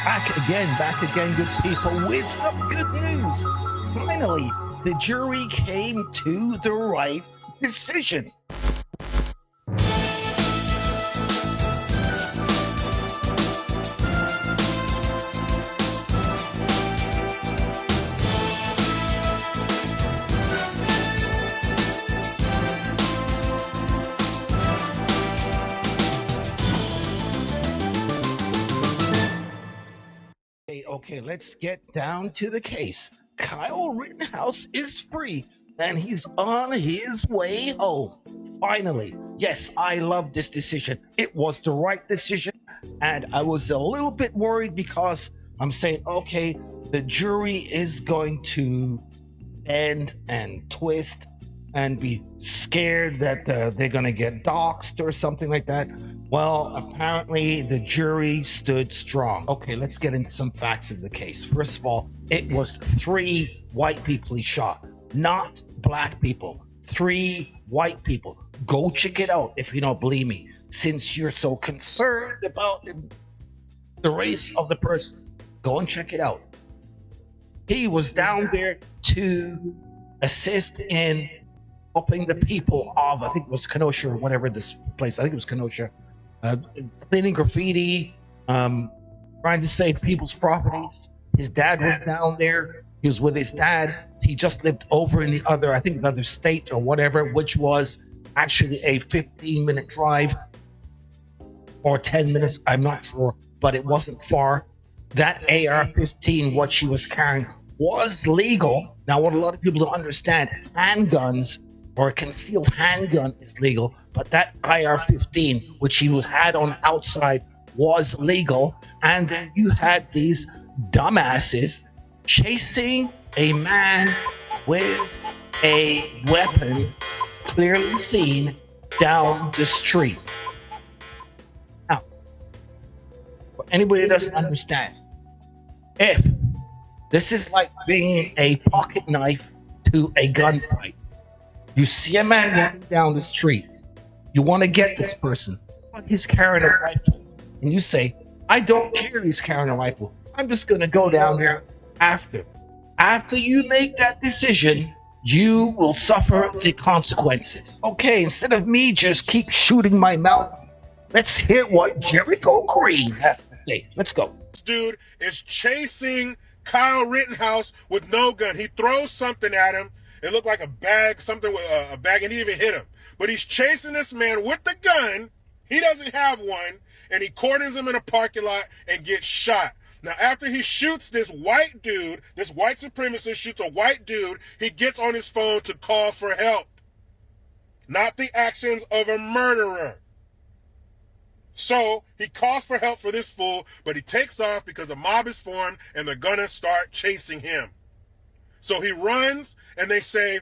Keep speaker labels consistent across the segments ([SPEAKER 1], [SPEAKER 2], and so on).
[SPEAKER 1] back again, good people, with some good news. Finally, the jury came to the right decision. Okay, let's get down to the case. Kyle Rittenhouse is free and he's on his way home. Finally. Yes, I love this decision. It was the right decision. And I was a little bit worried because I'm saying, okay, the jury is going to bend and twist and be scared that they're going to get doxxed or something like that. Well, apparently the jury stood strong. Okay, let's get into some facts of the case. First of all, it was 3 white people he shot, not black people. 3 white people. Go check it out if you don't believe me. Since you're so concerned about the race of the person, go and check it out. He was down there to assist in helping the people of, I think it was Kenosha or whatever this place, I think it was Kenosha, cleaning graffiti, trying to save people's properties. His dad was down there. He was with his dad. He just lived over in the other state or whatever, which was actually a 15-minute drive or 10 minutes. I'm not sure, but it wasn't far. That AR-15, what she was carrying, was legal. Now, what a lot of people don't understand, handguns or a concealed handgun is legal, but that AR-15, which he had on outside, was legal. And then you had these dumbasses chasing a man with a weapon, clearly seen, down the street. Now, for anybody that doesn't understand, if this is like bringing a pocket knife to a gunfight, you see a man walking down the street, you want to get this person, but he's carrying a rifle, and you say, I don't care he's carrying a rifle, I'm just going to go down there after. After you make that decision, you will suffer the consequences. Okay, instead of me just keep shooting my mouth, let's hear what Jericho Green has to say. Let's go.
[SPEAKER 2] This dude is chasing Kyle Rittenhouse with no gun. He throws something at him. It looked like a bag, something with a bag, and he even hit him. But he's chasing this man with the gun. He doesn't have one, and he cordons him in a parking lot and gets shot. Now, after he shoots this white dude, this white supremacist shoots a white dude, he gets on his phone to call for help. Not the actions of a murderer. So he calls for help for this fool, but he takes off because a mob is formed and they're gonna start chasing him. So he runs, and they say,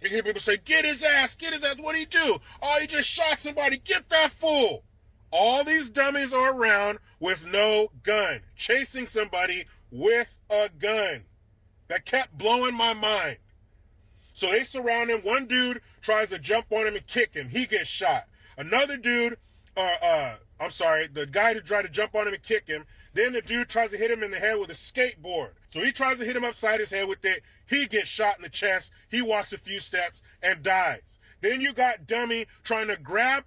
[SPEAKER 2] you hear people say, get his ass, what'd he do? Oh, he just shot somebody, get that fool. All these dummies are around with no gun, chasing somebody with a gun. That kept blowing my mind. So they surround him. One dude tries to jump on him and kick him. He gets shot. Another dude, the guy who tried to jump on him and kick him, then the dude tries to hit him in the head with a skateboard. So he tries to hit him upside his head with it. He gets shot in the chest. He walks a few steps and dies. Then you got dummy trying to grab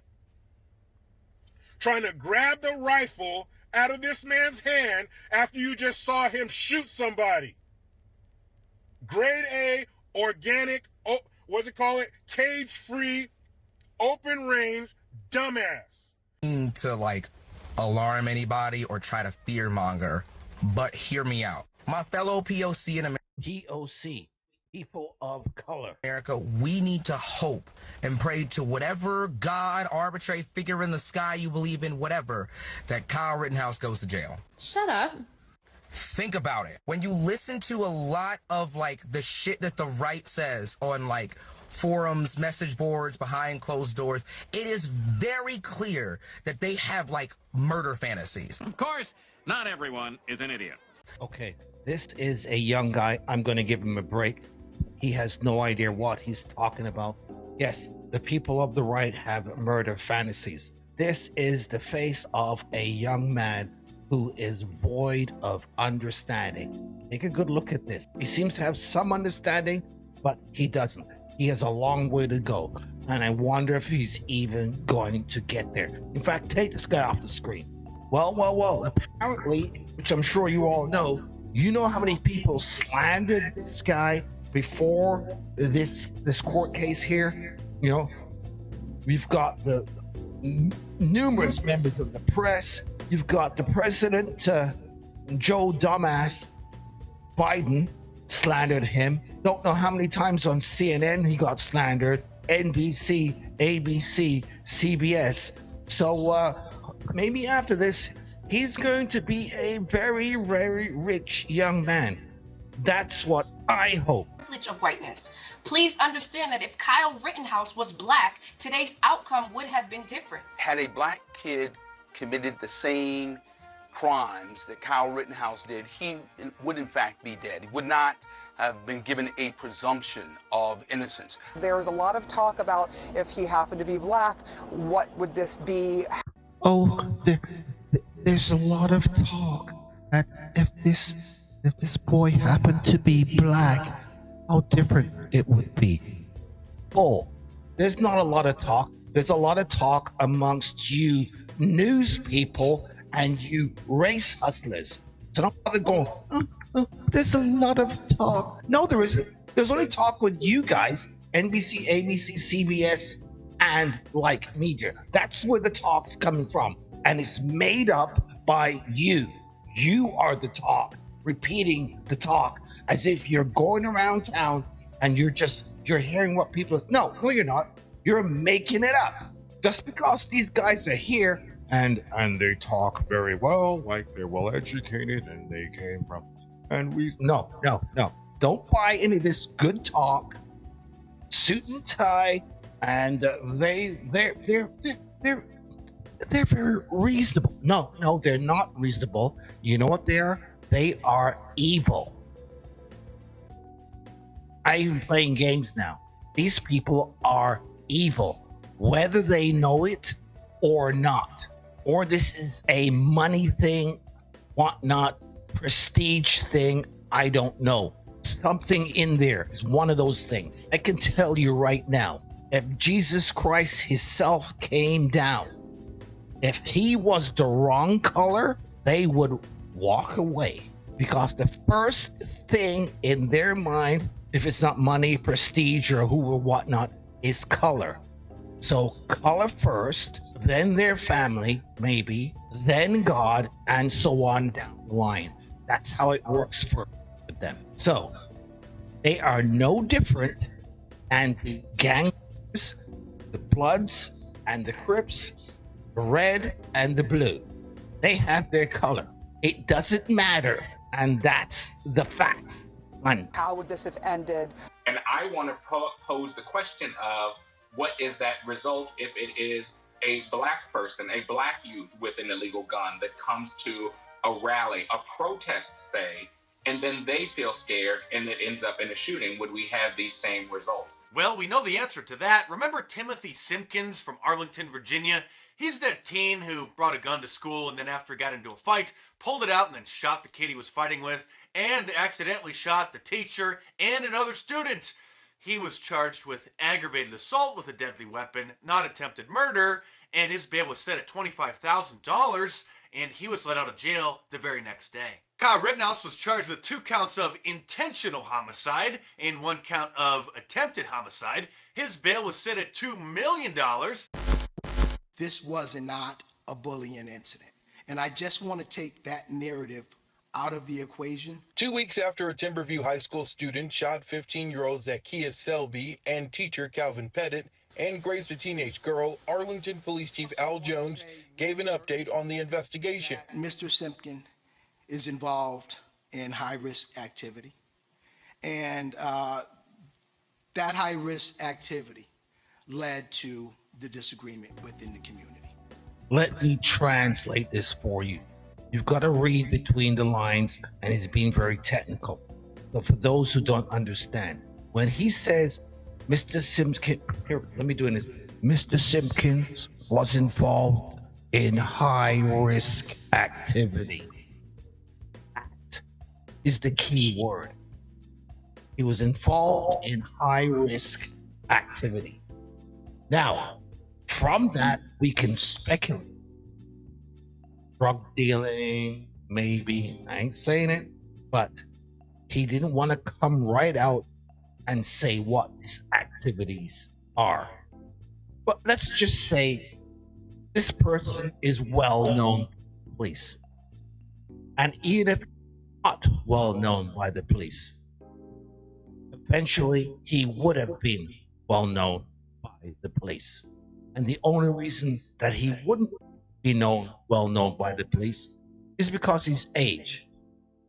[SPEAKER 2] the rifle out of this man's hand after you just saw him shoot somebody. Grade A, organic, cage-free, open range, dumbass.
[SPEAKER 3] To like alarm anybody or try to fear monger, but hear me out. My fellow POC in America,
[SPEAKER 1] POC, people of color,
[SPEAKER 3] we need to hope and pray to whatever God, arbitrary figure in the sky you believe in, whatever, that Kyle Rittenhouse goes to jail.
[SPEAKER 4] Shut up.
[SPEAKER 3] Think about it. When you listen to a lot of like the shit that the right says on like forums, message boards, behind closed doors, it is very clear that they have like murder fantasies.
[SPEAKER 5] Of course, not everyone is an idiot.
[SPEAKER 1] Okay, this is a young guy. I'm going to give him a break. He has no idea what he's talking about. Yes, the people of the right have murder fantasies. This is the face of a young man who is void of understanding. Take a good look at this. He seems to have some understanding, but he doesn't. He has a long way to go, and I wonder if he's even going to get there. In fact, take this guy off the screen. Well, apparently, which I'm sure you all know, you know how many people slandered this guy before this court case here? You know, we've got the numerous members of the press. You've got the president, Joe Dumbass Biden, slandered him. Don't know how many times on CNN he got slandered. NBC, ABC, CBS. So maybe after this, he's going to be a very, very rich young man. That's what I hope.
[SPEAKER 4] Privilege of whiteness. Please understand that if Kyle Rittenhouse was black, today's outcome would have been different.
[SPEAKER 6] Had a black kid committed the same crimes that Kyle Rittenhouse did, he would in fact be dead. He would not have been given a presumption of innocence.
[SPEAKER 7] There was a lot of talk about if he happened to be black, what would this be?
[SPEAKER 1] Oh, there's a lot of talk that if this boy happened to be black, how different it would be. Oh, there's not a lot of talk. There's a lot of talk amongst you news people and you race hustlers. So don't bother going, there's a lot of talk. No, there isn't. There's only talk with you guys, NBC, ABC, CBS, and like media. That's where the talk's coming from. And it's made up by you. You are the talk, repeating the talk as if you're going around town and you're hearing what people. No, you're not. You're making it up. Just because these guys are here and they talk very well, like they're well educated and they came from, and we no. Don't buy any of this good talk, suit and tie, and they're very reasonable. No, they're not reasonable. You know what they are? They are evil. I'm even playing games now. These people are evil, whether they know it or not. Or this is a money thing, whatnot, prestige thing, I don't know. Something in there is one of those things. I can tell you right now, if Jesus Christ himself came down, if he was the wrong color, they would walk away. Because the first thing in their mind, if it's not money, prestige, or who or whatnot, is color. So color first, then their family, maybe, then God, and so on down the line. That's how it works for them. So they are no different, and the gangsters, the Bloods, and the Crips, the red and the blue, they have their color. It doesn't matter, and that's the facts.
[SPEAKER 7] How would this have ended?
[SPEAKER 8] And I want to pose the question of what is that result if it is a black person, a black youth with an illegal gun that comes to a rally, a protest, say, and then they feel scared and it ends up in a shooting? Would we have these same results?
[SPEAKER 9] Well, we know the answer to that. Remember Timothy Simpkins from Arlington, Virginia? He's that teen who brought a gun to school and then after he got into a fight, pulled it out and then shot the kid he was fighting with and accidentally shot the teacher and another student. He was charged with aggravated assault with a deadly weapon, not attempted murder, and his bail was set at $25,000, and he was let out of jail the very next day. Kyle Rittenhouse was charged with 2 counts of intentional homicide and 1 count of attempted homicide. His bail was set at $2 million.
[SPEAKER 10] This was not a bullying incident, and I just want to take that narrative out of the equation.
[SPEAKER 11] 2 weeks after a Timberview High School student shot 15-year-old Zacchaeus Selby and teacher Calvin Pettit and grazed a teenage girl, Arlington Police Chief Al Jones gave an update on the investigation.
[SPEAKER 10] Mr. Simpkin is involved in high-risk activity, and that high-risk activity led to the disagreement within the community.
[SPEAKER 1] Let me translate this for you. You've got to read between the lines, and he's being very technical. But for those who don't understand, when he says Mr. Simpkins, here, let me do this. Mr. Simpkins was involved in high-risk activity. That is the key word. He was involved in high-risk activity. Now, from that, we can speculate. Drug dealing, maybe. I ain't saying it, but he didn't want to come right out and say what his activities are. But let's just say this person is well known by the police. And even if not well known by the police, eventually he would have been well known by the police. And the only reason that he wouldn't be well known by the police is because his age.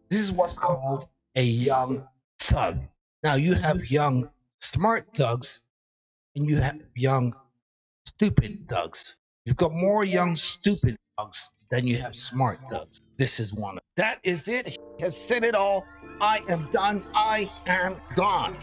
[SPEAKER 1] This is what's called a young thug. Now you have young smart thugs and you have young stupid thugs. You've got more young stupid thugs than you have smart thugs. This is one of them. That is it. He has said it all. I am done. I am gone.